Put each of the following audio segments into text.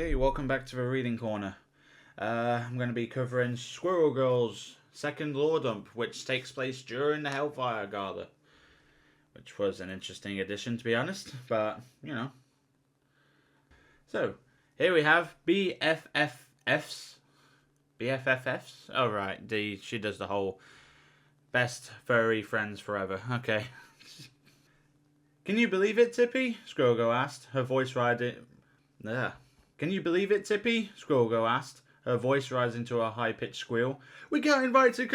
Okay, welcome back to the Reading Corner. I'm going to be covering Squirrel Girl's second lore dump, which takes place during the Hellfire Gala. Which was an interesting addition, to be honest, but, you know. So, here we have BFFFs. BFFFs? Oh, right, she does the whole best furry friends forever. Okay. Can you believe it, Tippy? Squirrel Girl asked, her voice riding... Can you believe it, Tippy? Squirrel Girl asked, her voice rising to a high-pitched squeal. We got invited...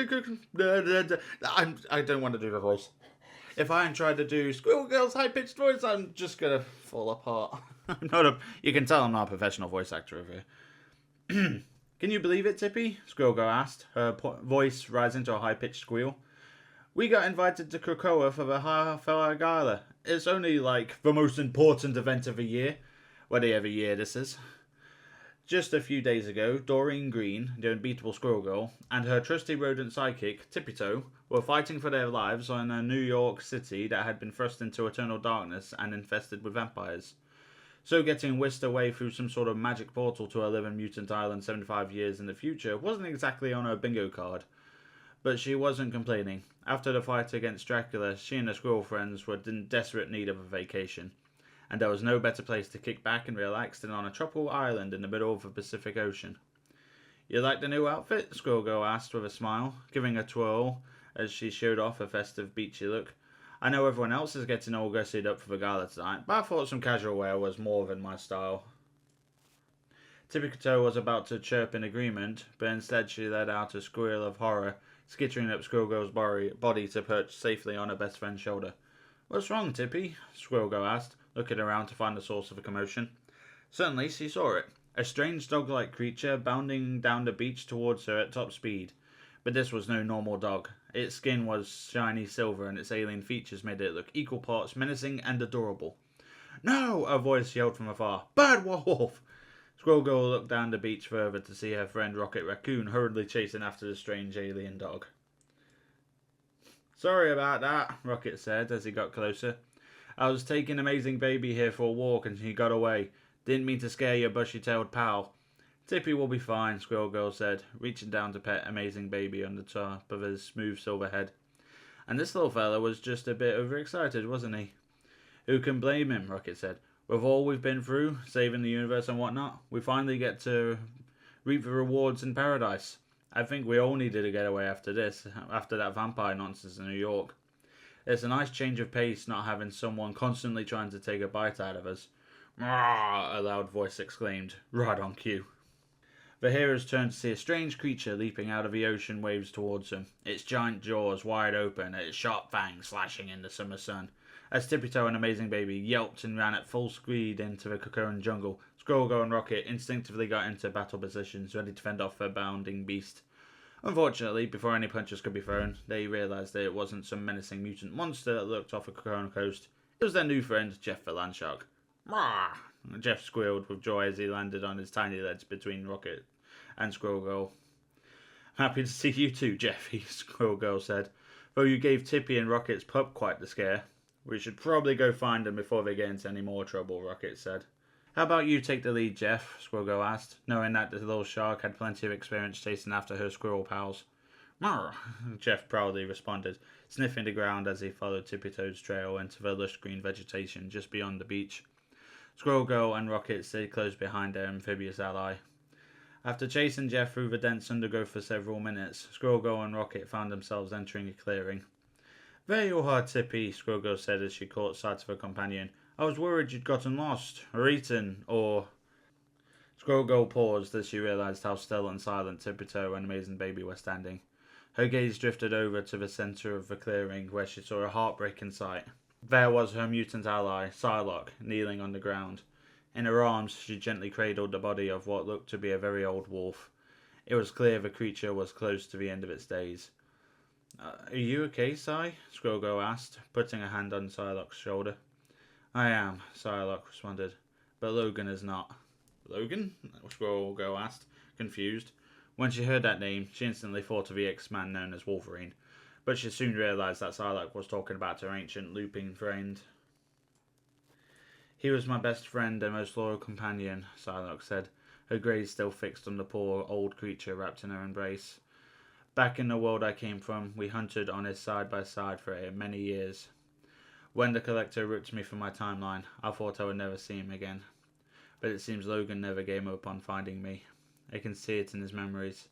I don't want to do the voice. If I try to do Squirrel Girl's high-pitched voice, I'm just going to fall apart. You can tell I'm not a professional voice actor over here. Can you believe it, Tippy? Squirrel Girl asked, her voice rising to a high-pitched squeal. We got invited to Krakoa for the Hellfire Gala. It's only like the most important event of the year. Whatever year this is. Just a few days ago, Doreen Green, the unbeatable Squirrel Girl, and her trusty rodent sidekick, Tippy Toe, were fighting for their lives on a New York City that had been thrust into eternal darkness and infested with vampires. So getting whisked away through some sort of magic portal to a living mutant island 75 years in the future wasn't exactly on her bingo card. But she wasn't complaining. After the fight against Dracula, she and her squirrel friends were in desperate need of a vacation. And there was no better place to kick back and relax than on a tropical island in the middle of the Pacific Ocean. You like the new outfit? Squirrel Girl asked with a smile, giving a twirl as she showed off a festive beachy look. I know everyone else is getting all gussied up for the gala tonight, but I thought some casual wear was more than my style. Tippy Toe was about to chirp in agreement, but instead she let out a squeal of horror, skittering up Squirrel Girl's body to perch safely on her best friend's shoulder. What's wrong, Tippy? Squirrel Girl asked, looking around to find the source of the commotion. Suddenly she saw it, a strange dog-like creature bounding down the beach towards her at top speed. But this was no normal dog. Its skin was shiny silver and its alien features made it look equal parts menacing and adorable. No! A voice yelled from afar. Bad wolf! Squirrel Girl looked down the beach further to see her friend Rocket Raccoon hurriedly chasing after the strange alien dog. Sorry about that, Rocket said as he got closer. I was taking Amazing Baby here for a walk and he got away. Didn't mean to scare your bushy-tailed pal. Tippy will be fine, Squirrel Girl said, reaching down to pet Amazing Baby on the top of his smooth silver head. And this little fella was just a bit overexcited, wasn't he? Who can blame him, Rocket said. With all we've been through, saving the universe and whatnot, we finally get to reap the rewards in paradise. I think we all needed a getaway after this, after that vampire nonsense in New York. It's a nice change of pace not having someone constantly trying to take a bite out of us. "Rawr!" a loud voice exclaimed, right on cue. The heroes turned to see a strange creature leaping out of the ocean waves towards them, its giant jaws wide open, its sharp fangs flashing in the summer sun. As Tippy Toe and Amazing Baby yelped and ran at full speed into the Krakoan jungle, Squirrel Girl and Rocket instinctively got into battle positions, ready to fend off the bounding beast. Unfortunately, before any punches could be thrown, they realised that it wasn't some menacing mutant monster that lurked off the Krakoan coast. It was their new friend, Jeff the Landshark. "Rawr!" Jeff squealed with joy as he landed on his tiny legs between Rocket and Squirrel Girl. Happy to see you too, Jeffy, Squirrel Girl said, though you gave Tippy and Rocket's pup quite the scare. We should probably go find them before they get into any more trouble, Rocket said. How about you take the lead, Jeff? Squirrel Girl asked, knowing that the little shark had plenty of experience chasing after her squirrel pals. "Marr," Jeff proudly responded, sniffing the ground as he followed Tippy Toe's trail into the lush green vegetation just beyond the beach. Squirrel Girl and Rocket stayed close behind their amphibious ally. After chasing Jeff through the dense undergrowth for several minutes, Squirrel Girl and Rocket found themselves entering a clearing. There you are, Tippy, Squirrel Girl said as she caught sight of her companion. I was worried you'd gotten lost, or eaten, or... Squirrel Girl paused as she realised how still and silent Tippy Toe and Amazing Baby were standing. Her gaze drifted over to the centre of the clearing where she saw a heartbreaking sight. There was her mutant ally, Psylocke, kneeling on the ground. In her arms, she gently cradled the body of what looked to be a very old wolf. It was clear the creature was close to the end of its days. Are you okay, Psy? Squirrel Girl asked, putting a hand on Psylocke's shoulder. I am, Psylocke responded, but Logan is not. Logan? Squirrel Girl asked, confused. When she heard that name, she instantly thought of the X-Man known as Wolverine, but she soon realised that Psylocke was talking about her ancient looping friend. He was my best friend and most loyal companion, Psylocke said, her gaze still fixed on the poor old creature wrapped in her embrace. Back in the world I came from, we hunted on his side by side for many years. When the Collector ripped me from my timeline, I thought I would never see him again. But it seems Logan never gave up on finding me. I can see it in his memories.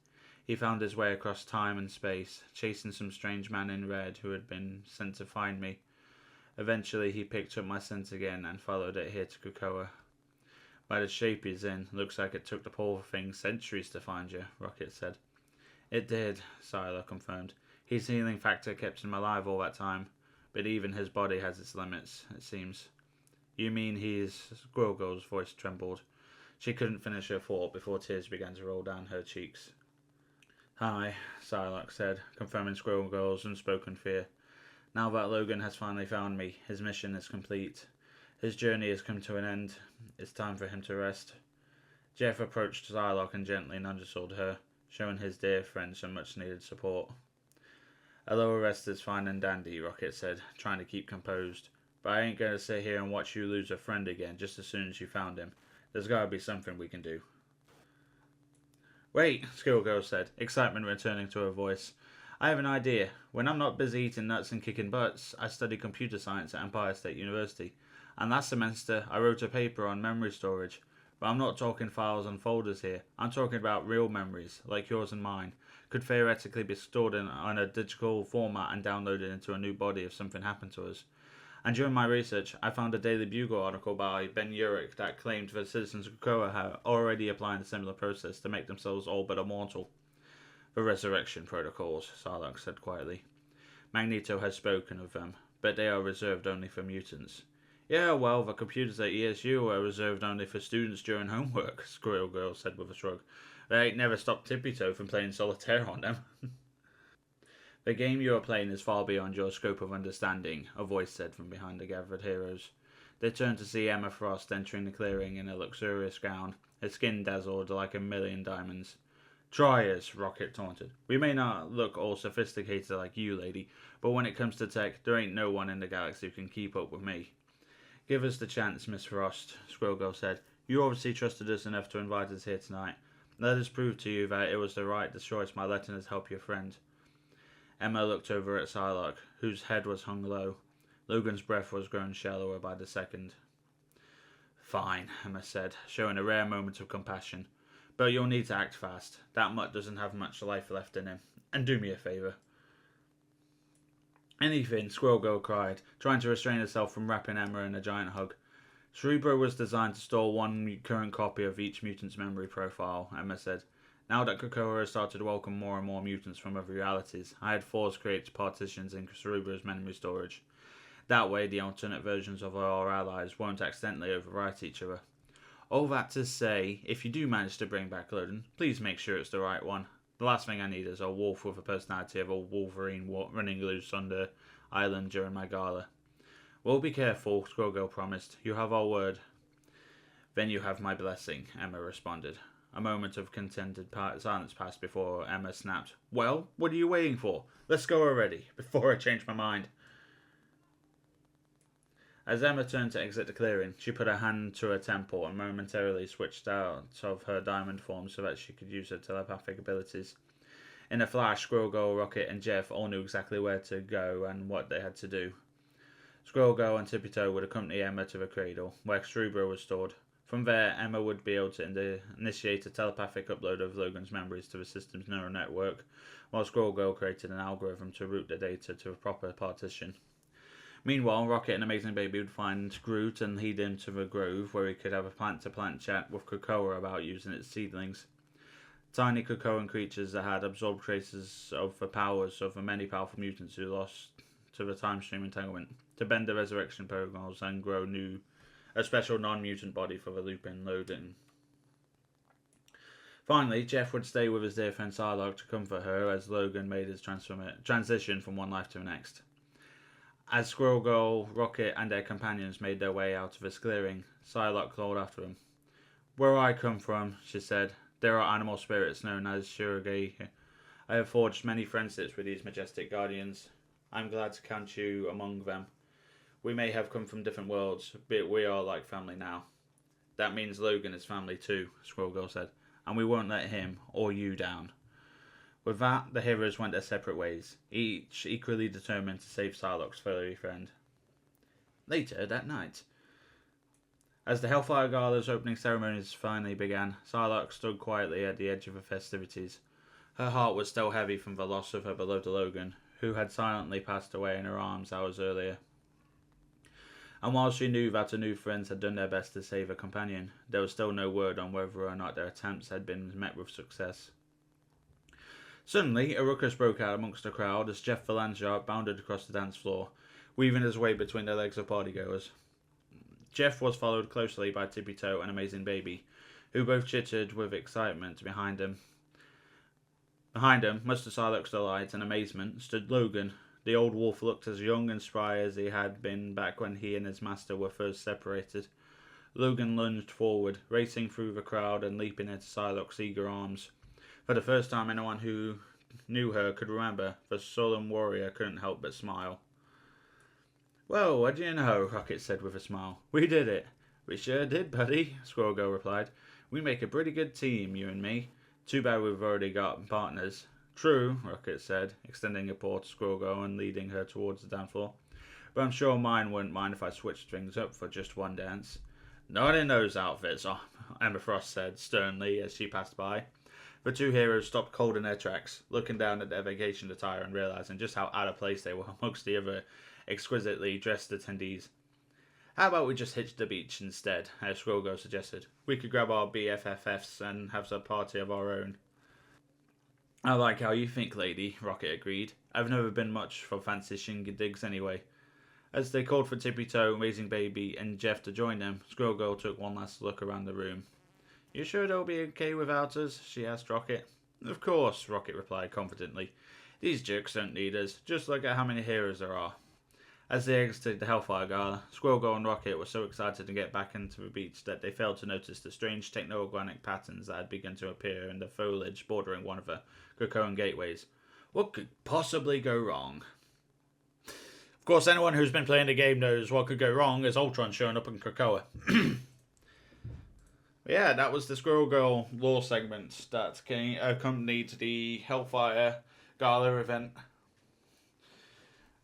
He found his way across time and space, chasing some strange man in red who had been sent to find me. Eventually he picked up my scent again and followed it here to Krakoa. By the shape he's in, looks like it took the poor thing centuries to find you, Rocket said. It did, Psylocke confirmed. His healing factor kept him alive all that time, but even his body has its limits, it seems. You mean he's... Squirrel Girl's voice trembled. She couldn't finish her thought before tears began to roll down her cheeks. Hi, Psylocke said, confirming Squirrel Girl's unspoken fear. Now that Logan has finally found me, his mission is complete. His journey has come to an end. It's time for him to rest. Jeff approached Psylocke and gently nudged her, showing his dear friend some much-needed support. A lower rest is fine and dandy, Rocket said, trying to keep composed. But I ain't going to sit here and watch you lose a friend again just as soon as you found him. There's got to be something we can do. Wait, Squirrel Girl said, excitement returning to her voice. I have an idea. When I'm not busy eating nuts and kicking butts, I study computer science at Empire State University. And last semester, I wrote a paper on memory storage. But I'm not talking files and folders here. I'm talking about real memories, like yours and mine. Could theoretically be stored in a digital format and downloaded into a new body if something happened to us. And during my research, I found a Daily Bugle article by Ben Urich that claimed that citizens of Krakoa are already applying a similar process to make themselves all but immortal. The resurrection protocols, Psylocke said quietly. Magneto has spoken of them, but they are reserved only for mutants. Yeah, well, the computers at ESU are reserved only for students during homework, Squirrel Girl said with a shrug. They ain't never stopped Tippy Toe from playing solitaire on them. The game you are playing is far beyond your scope of understanding, a voice said from behind the gathered heroes. They turned to see Emma Frost entering the clearing in a luxurious gown, her skin dazzled like a million diamonds. Try us, Rocket taunted. We may not look all sophisticated like you, lady, but when it comes to tech, there ain't no one in the galaxy who can keep up with me. Give us the chance, Miss Frost, Squirrel Girl said. You obviously trusted us enough to invite us here tonight. Let us prove to you that it was the right choice by letting us help your friend. Emma looked over at Psylocke, whose head was hung low. Logan's breath was growing shallower by the second. Fine, Emma said, showing a rare moment of compassion. But you'll need to act fast. That mutt doesn't have much life left in him. And do me a favour. Anything, Squirrel Girl cried, trying to restrain herself from wrapping Emma in a giant hug. Cerebro was designed to store one current copy of each mutant's memory profile, Emma said. Now that Krakoa has started to welcome more and more mutants from other realities, I had forced create partitions in Cerebro's memory storage. That way, the alternate versions of our allies won't accidentally overwrite each other. All that to say, if you do manage to bring back Loden, please make sure it's the right one. The last thing I need is a wolf with the personality of a Wolverine running loose on the island during my gala. We'll be careful, Squirrel Girl promised. You have our word. Then you have my blessing, Emma responded. A moment of contented silence passed before Emma snapped. Well, what are you waiting for? Let's go already, before I change my mind. As Emma turned to exit the clearing, she put her hand to her temple and momentarily switched out of her diamond form so that she could use her telepathic abilities. In a flash, Squirrel Girl, Rocket, and Jeff all knew exactly where to go and what they had to do. Squirrel Girl and Tippy Toe would accompany Emma to the cradle, where Cerebro was stored. From there, Emma would be able to initiate a telepathic upload of Logan's memories to the system's neural network, while Squirrel Girl created an algorithm to route the data to a proper partition. Meanwhile, Rocket and Amazing Baby would find Groot and lead him to the grove, where he could have a plant-to-plant chat with Krakoa about using its seedlings. Tiny Krakoan creatures that had absorbed traces of the powers of the many powerful mutants who lost to the time stream entanglement, to bend the resurrection protocols and grow a special non-mutant body for the Lupin Loden. Finally, Jeff would stay with his dear friend Psylocke to comfort her as Logan made his transition from one life to the next. As Squirrel Girl, Rocket, and their companions made their way out of his clearing, Psylocke called after them. Where I come from, she said, there are animal spirits known as Shirogei. I have forged many friendships with these majestic guardians. I'm glad to count you among them. We may have come from different worlds, but we are like family now. That means Logan is family too, Squirrel Girl said, and we won't let him or you down. With that, the heroes went their separate ways, each equally determined to save Psylocke's furry friend. Later that night, as the Hellfire Gala's opening ceremonies finally began, Psylocke stood quietly at the edge of the festivities. Her heart was still heavy from the loss of her beloved Logan, who had silently passed away in her arms hours earlier. And while she knew that her new friends had done their best to save her companion, there was still no word on whether or not their attempts had been met with success. Suddenly, a ruckus broke out amongst the crowd as Jeff the Landshark bounded across the dance floor, weaving his way between the legs of partygoers. Jeff was followed closely by Tippy Toe and Amazing Baby, who both chittered with excitement behind him. Behind him, much to Psylocke's delight and amazement, stood Logan. The old wolf looked as young and spry as he had been back when he and his master were first separated. Logan lunged forward, racing through the crowd and leaping into Psylocke's eager arms. For the first time anyone who knew her could remember, the sullen warrior couldn't help but smile. "Well, what do you know?" Rocket said with a smile. "We did it." "We sure did, buddy," Squirrel Girl replied. "We make a pretty good team, you and me. Too bad we've already got partners." "True," Rocket said, extending a paw to Squirrel Girl and leading her towards the dance floor. "But I'm sure mine wouldn't mind if I switched things up for just one dance." "Not in those outfits," Emma Frost said sternly as she passed by. The two heroes stopped cold in their tracks, looking down at their vacation attire and realizing just how out of place they were amongst the other exquisitely dressed attendees. "How about we just hitch the beach instead?" Squirrel Girl suggested. "We could grab our BFFFs and have a party of our own." "I like how you think, lady," Rocket agreed. "I've never been much for fancy shindigs anyway." As they called for Tippy Toe, Amazing Baby, and Jeff to join them, Squirrel Girl took one last look around the room. "You sure they'll be okay without us?" she asked Rocket. "Of course," Rocket replied confidently. "These jerks don't need us. Just look at how many heroes there are." As they exited the Hellfire Gala, Squirrel Girl and Rocket were so excited to get back into the beach that they failed to notice the strange techno-organic patterns that had begun to appear in the foliage bordering one of the Krakoan gateways. What could possibly go wrong? Of course, anyone who's been playing the game knows what could go wrong is Ultron showing up in Krakoa. Yeah, that was the Squirrel Girl lore segment that accompanied the Hellfire Gala event.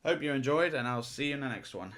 Hope you enjoyed, and I'll see you in the next one.